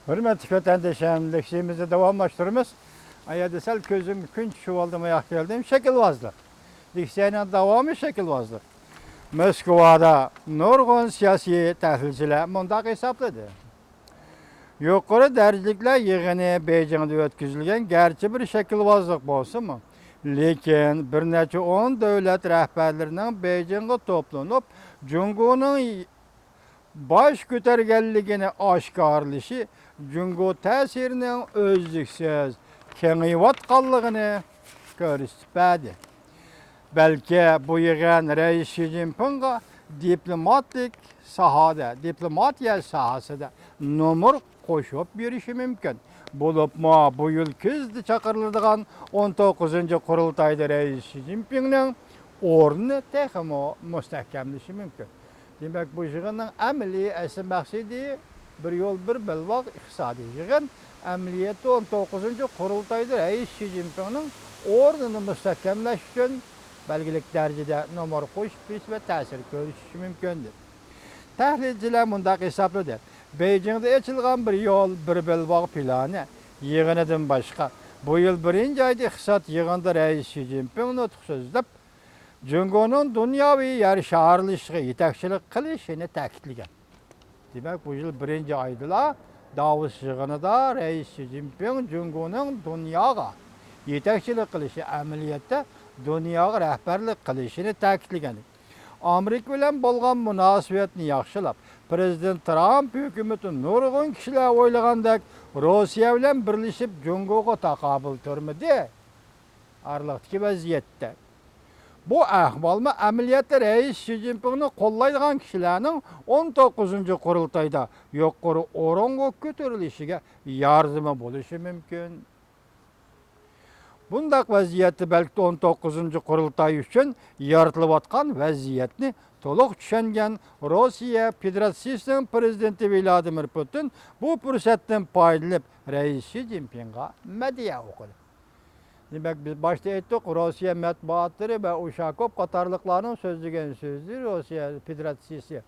Hürmetli vatandaşlarım, leksiyemizi devamlaştırırız. Ayadesel közüm gün çuvaldımaya geldim. Şekilvazlık. Leksiyenin devamı şekilvazlık. Moskovada nurgun siyasi tahlilciler mundaq hesapladı. Yukarı derecelikler yığını Beijing'de ötküzülgen gerçi bir şekilvazlık bolsun mu? Lekin bir neçe 10 devlet rəhbərlərinin Beijing'e toplanıp Cumhur'un baş kötergelligini aşkarlışı Cungo təsirinin özlüksüz kengiyatqanlığını gösterdi. Belki bu yığın Reis Xi Jinping'e diplomatiya sahasında numur koşup berişi mümkün. Bulup bu yıl kızdı çakırıldıgan 19. kurultayda Reis Xi Jinping'nin ornunu texmo müstehkemleşi mümkün. Demek bu yığının ameli əsl məqsədi bir yol bir belvaq iqtisadi yığın. Əməliyyatı 19. kurultayda Reis Xi Jinping'nin ornunu müstehkemleşi üçün belgilik derecede numar koşup ve təsir görüşü mümkündür. Təhlilciler mundaq hesablıdır. Beijing'de açılgan bir yol, bir belvaq planı yığınıdan başka. Bu yıl birinci ayda iqtisat yığında Reis Xi Jinping nutq sözlep, Cungo'nun dünyavi yer şaharlışığı yetekçilik kılışını ta'kidlagan. Demek bu yıl birinci ayda Davos yığınıda Reis Xi Jinping Cungo'nun dünyaga yetekçilik kılışı ameliyatda dünyaga rəhbərlik kılışını ta'kidlagan. Amerika bilen bolgan münasibetini yaxşılap, Prezident Trump hükümeti nurgun kişiler oylagandak Rusya bilen birleşip Cungo'ga takabül törmedi. Arlıqtaki vaziyette. Bu ahvalma ameliyatda Reis Xi Jinping'ni kollaydigan kişilerinin 19. kurultayda yuqori orunga kötürülüşüge yardımı buluşu mümkün. Bundaq vaziyeti belki 19. kurultay üçün yaratılıvatkan vaziyetini toluq düşengen Rusya Federasyasının prezidenti Vladimir Putin bu fırsattan paylanıp Reis Xi Jinping'e medya okudu. Demek biz başta ettik Rusya matbuatları ve Uşakov Katarlıklarının sözlügen sözü Rusya Federasyası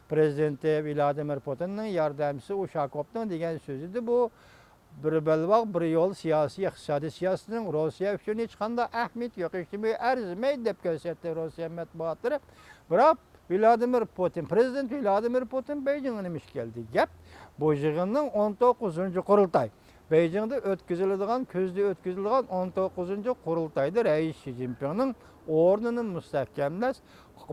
prezidenti Vladimir Putin'in yardımcısı Uşakov'dan degen sözüdü. Bu bir belvaq bir yol siyasi, iqtisadi siyasetinin Rusya üçün hiç qanda ahmet yok. İşte erzmeydi dep gösterdi Rusya matbuatları. Biroq Prezident Vladimir Putin Beijing'e nimiş geldi. Gap bu yığının 19. kurultay. Beijing'de ötküzülüdügan, közde ötküzülüdügan 19. kurultayda Reis Xi Jinping'nin ornunu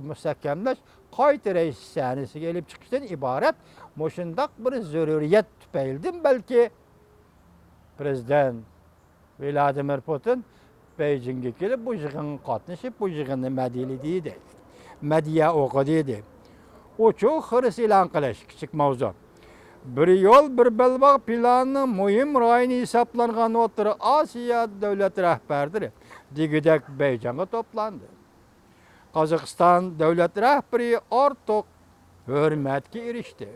müstehkemleş qayta reis sahnesi gelip çıkıştan ibaret. Moşundaq bir zörüriyet tüpeyildim belki Prezident Vladimir Putin Beijing'e gelip bu yığın katlaşıp bu yığını medeli deydi. Medya oku deydi. O çok hırs ilan kılış, küçük mavzu. Bir yol bir belvaq planının mühim rayını hesaplanğan oturı Asiya devlet rəhbərdir. Digidek Beijing'e toplandı. Kazakistan devlet rəhbəri artıq hürmetki erişti.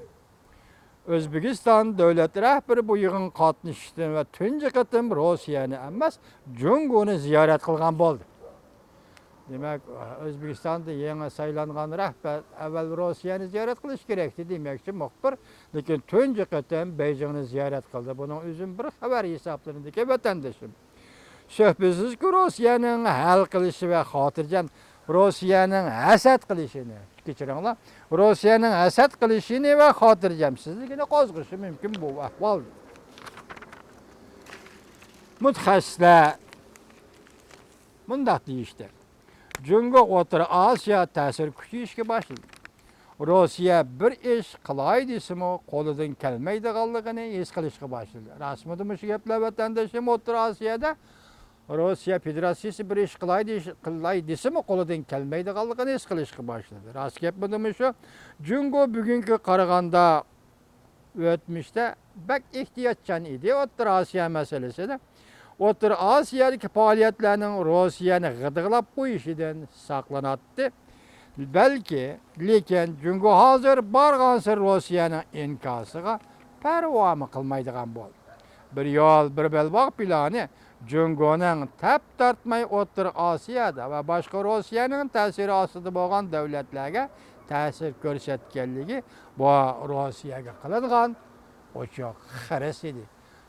Özbekistan devlet rəhbəri bu yığın katlaştı ve tünce kıtım Rusya'nı emas Cungo'nu ziyaret kılgan boldu. Demek Özbekistan'da yeni saylanğan rəhbər evvel Rusya'nı ziyaret kılış gerekti demekçi muhbir. Lekin tünce kıtım Beijing'ni ziyaret kıldı. Bunun üzüm bir haber hesaplarındaki vatandaşım. Şüphesiz ki Rusya'nın hal kılışı ve hatırcan Rusya'nın hasat kılışını geçirenler. Rusya'nın hasat kılışını ve hatırcamsızlığını kozgusu mümkün bu ahval. Mütəxəssislər mundaq deyişdir. Cungo Orta Asiya təsir küçü işe başladı. Rusya bir iş kılay desimi koludan kelmeydiğallığını es kılışqa başladı. Rasmıdı mı şu gepler vatandaşım Orta Asiyada Rusya Federasyası bir iş kılay desimi koludan kelmeydiğallığını es kılışqa başladı. Rast gepmedi mi şu? Cungo bugünkü qaraganda ötmüşte bek ihtiyatçan idi Orta Asiya meselesi de. Orta Asya'daki faaliyetlerinin Rusya'nı gıdıqlap bu işiden saklanattı. Belki, lekin Cungo hazır barğansır Rusya'nın inkasıga pervamı kılmaydıgan bol. Bir yol, bir belvaq planı Cungo'nun tap tartmay Orta Asya'da ve başka Rusya'nın təsiri asıdı bolğan devletlerge təsir görsetkenligi bu Rusya'ga kılınğan oşo xeres idi.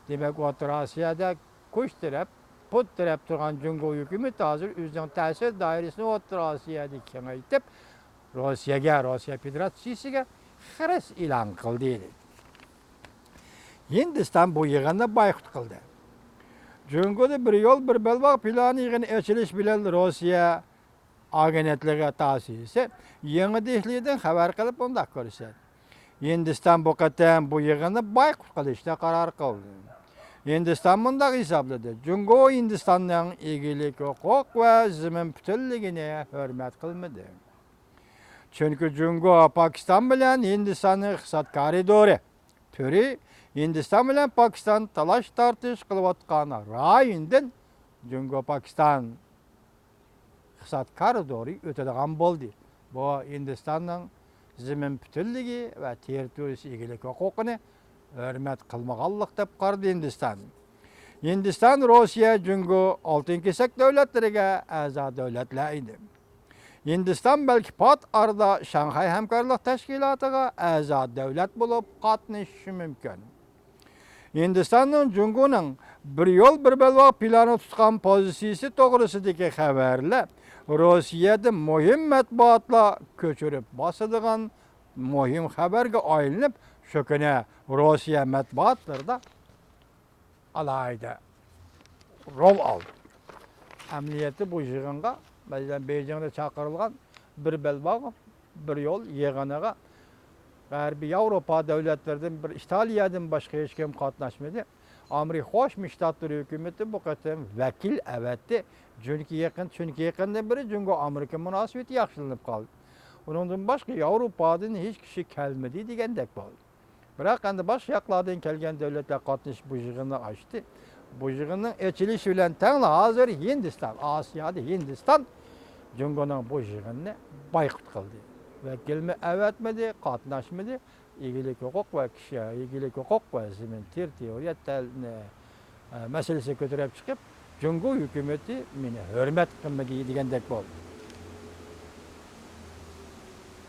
Demek Orta Asya'da kuş taraf, put taraf turgan Cungo hükümet hazır özünün təsir dairesini Orta Asya'da kengaytip Rusya Federasyasiga xeres ilan kıldı idi. Hindistan bu yığında baykut kıldı. Cungo'da bir yol bir belbaq planı yığını eçiliş bilen Rusya agentliğe tasisi yeni dihliden haber kılıp onda görüşedi. Hindistan bu qatam bu yığını baykut kılışta karar kıldı. Hindistan bunda hesapladı. Cungo Hindistan'ın ilgilik hukuk ve zemin bütünlüğüne hürmet kılmadı. Çünkü Cungo Pakistan bilen Hindistan'ın iqtisad koridoru türü Hindistan bilen Pakistan talaş tartış kılıvatkan rayından Cungo Pakistan iqtisad koridoru ötediğen boldu. Bu Hindistan'ın zemin bütünlüğü ve territoriyası ilgilik hukukunu hürmet kılmagallık dep qardı Hindistan. Hindistan, Rusya, Cungo altın kesek devletlerine aza devletler idi. Hindistan belki pat arada Şanghay Hemkarlık Teşkilatı'na aza devlet bulup katnışı mümkün. Hindistan'ın Cungo'nun bir yol bir belva planı tutkan pozisiyesi doğrusudaki haberle Rusya'da mühim matbuatla köçürüp basıdığın mühim haberge aylanıp şökene Rusya matbuatlarda alayda rol aldı. Emniyeti bu yığınga Beijing'de çakırılgan bir belbağ, bir yol yığanaga Gərbi Avropa devletlerden bir İtalya'dan başka hiç kim katnaşmadı. Amerika Hoş Ştatları hükümeti bu kadar vekil evetti. Çünkü yakından biri çünkü Amerika münasebeti yaxşılanıp kaldı. Ondan başka Avrupa'dan hiç kişi gelmedi degandek oldu. Bırak endi başka yaklardan kelgen devletler katnaş bu yığını açtı. Bu yığının eçilişi bilen tanla hazır Hindistan, Asya'da Hindistan Cungo'nun bu yığını baykut kıldı. Vekilme evetmedi, katnaşmadı. İlgilik hukuk ve kişiye ilgilik hukuk ve zemin territoriyet meselesi götürüp çıkıp Cungo hükümeti meni hürmet kılmadı degandek oldu.